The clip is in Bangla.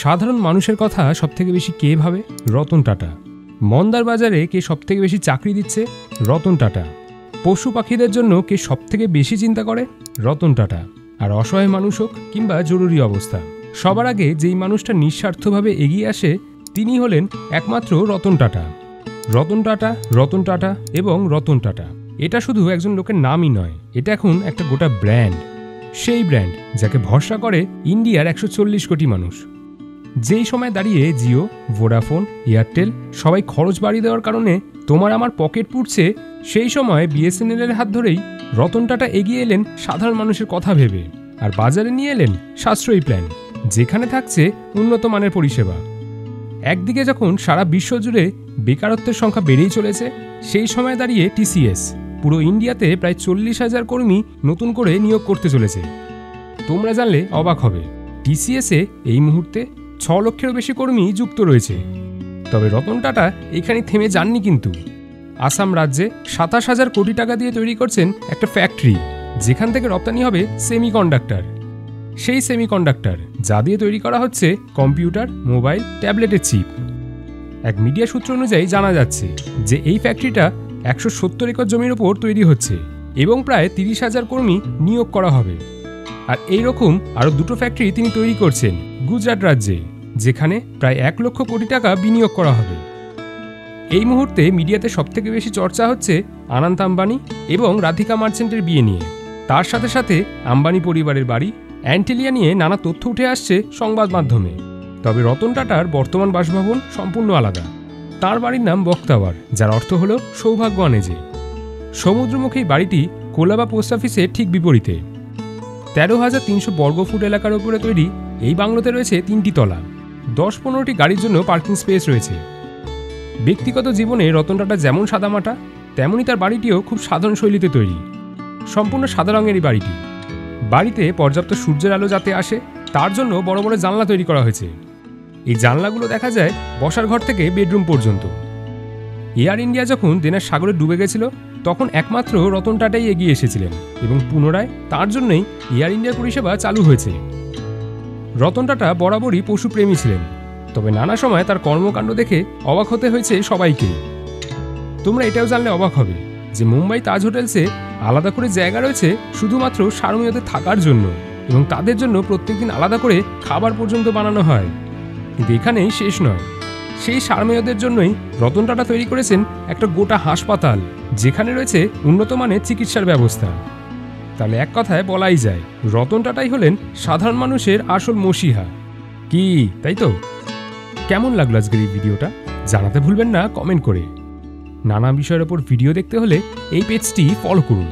সাধারণ মানুষের কথা সবথেকে বেশি কে ভাবে? রতন টাটা। মন্দার বাজারে কে সবথেকে বেশি চাকরি দিচ্ছে? রতন টাটা। পশু পাখিদের জন্য কে সবথেকে বেশি চিন্তা করে? রতন টাটা। আর অসহায় মানুষ হোক কিংবা জরুরি অবস্থা, সবার আগে যেই মানুষটা নিঃস্বার্থভাবে এগিয়ে আসে তিনি হলেন একমাত্র রতন টাটা। রতন টাটা, রতন টাটা এবং রতন টাটা, এটা শুধু একজন লোকের নামই নয়, এটা এখন একটা গোটা ব্র্যান্ড। সেই ব্র্যান্ড যাকে ভরসা করে ইন্ডিয়ার 140 কোটি মানুষ। যেই সময় দাঁড়িয়ে জিও, ভোডাফোন, এয়ারটেল সবাই খরচ বাড়িয়ে দেওয়ার কারণে তোমার আমার পকেট পুড়ছে, সেই সময় বিএসএনএল এর হাত ধরেই রতন টাটা এগিয়ে এলেন সাধারণ মানুষের কথা ভেবে, আর বাজারে নিয়ে এলেন সাশ্রয়ী প্ল্যান, যেখানে থাকছে উন্নত মানের পরিষেবা। একদিকে যখন সারা বিশ্ব জুড়ে বেকারত্বের সংখ্যা বেড়েই চলেছে, সেই সময় দাঁড়িয়ে টিসিএস পুরো ইন্ডিয়াতে প্রায় 40,000 কর্মী নতুন করে নিয়োগ করতে চলেছে। তোমরা জানলে অবাক হবে, টিসিএসে এই মুহূর্তে 6 লক্ষেরও বেশি কর্মী যুক্ত রয়েছে। তবে রতন টাটা এখানে থেমে যাননি কিন্তু। আসাম রাজ্যে 27,000 কোটি টাকা দিয়ে তৈরি করছেন একটা ফ্যাক্টরি, যেখান থেকে রপ্তানি হবে সেমিকন্ডাক্টর। সেই সেমিকন্ডাক্টর যা দিয়ে তৈরি করা হচ্ছে কম্পিউটার, মোবাইল, ট্যাবলেটের চিপ। এক মিডিয়া সূত্র অনুযায়ী জানা যাচ্ছে যে এই ফ্যাক্টরিটা 170 একর জমির ওপর তৈরি হচ্ছে এবং প্রায় 30,000 কর্মী নিয়োগ করা হবে। আর এইরকম আরও 2টো ফ্যাক্টরি তিনি তৈরি করছেন গুজরাট রাজ্যে, যেখানে প্রায় 1 লক্ষ কোটি টাকা বিনিয়োগ করা হবে। এই মুহূর্তে মিডিয়াতে সবথেকে বেশি চর্চা হচ্ছে আনন্ত আম্বানি এবং রাধিকা মার্চেন্টের বিয়ে নিয়ে। তার সাথে সাথে আম্বানি পরিবারের বাড়ি অ্যান্টিলিয়া নিয়ে নানা তথ্য উঠে আসছে সংবাদ মাধ্যমে। তবে রতন টাটার বর্তমান বাসভবন সম্পূর্ণ আলাদা। তার বাড়ির নাম বক্তাওয়ার, যার অর্থ হল সৌভাগ্য আনে যে। সমুদ্রমুখী বাড়িটি কোলাবা পোস্ট অফিসের ঠিক বিপরীতে। 13,300 বর্গফুট এলাকার উপরে তৈরি এই বাংলোতে রয়েছে 3টি তলা, 10-15টি গাড়ির জন্য পার্কিং স্পেস রয়েছে। ব্যক্তিগত জীবনে রতন টাটা যেমন সাদামাটা, তেমনই তার বাড়িটিও খুব সাধারণ শৈলীতে তৈরি। সম্পূর্ণ সাদা রঙেরই বাড়িটি। বাড়িতে পর্যাপ্ত সূর্যের আলো যাতে আসে তার জন্য বড় বড় জানলা তৈরি করা হয়েছে। এই জানলাগুলো দেখা যায় বসার ঘর থেকে বেডরুম পর্যন্ত। এয়ার ইন্ডিয়া যখন দেনার সাগরে ডুবে গেছিল, তখন একমাত্র রতন টাটাই এগিয়ে এসেছিলেন এবং পুনরায় তার জন্যই এয়ার ইন্ডিয়ার পরিষেবা চালু হয়েছে। রতন টাটা বরাবরই পশুপ্রেমী ছিলেন, তবে নানা সময় তার কর্মকাণ্ড দেখে অবাক হতে হয়েছে সবাইকে। তোমরা এটাও জানলে অবাক হবে যে মুম্বাই তাজ হোটেলসে আলাদা করে জায়গা রয়েছে শুধুমাত্র সারমেয়দের থাকার জন্য, এবং তাদের জন্য প্রত্যেকদিন আলাদা করে খাবার পর্যন্ত বানানো হয়। কিন্তু এখানেই শেষ নয়, সেই সারমেয়দের জন্যই রতন টাটা তৈরি করেছেন একটা গোটা হাসপাতাল, যেখানে রয়েছে উন্নত মানের চিকিৎসার ব্যবস্থা। তাহলে এক কথায় বলাই যায় রতন টাটাই হলেন সাধারণ মানুষের আসল মসিহা। কি তাই তো? কেমন লাগলো আজকের এই ভিডিওটা জানাতে ভুলবেন না কমেন্ট করে। নানা বিষয়ের ওপর ভিডিও দেখতে হলে এই পেজটি ফলো করুন।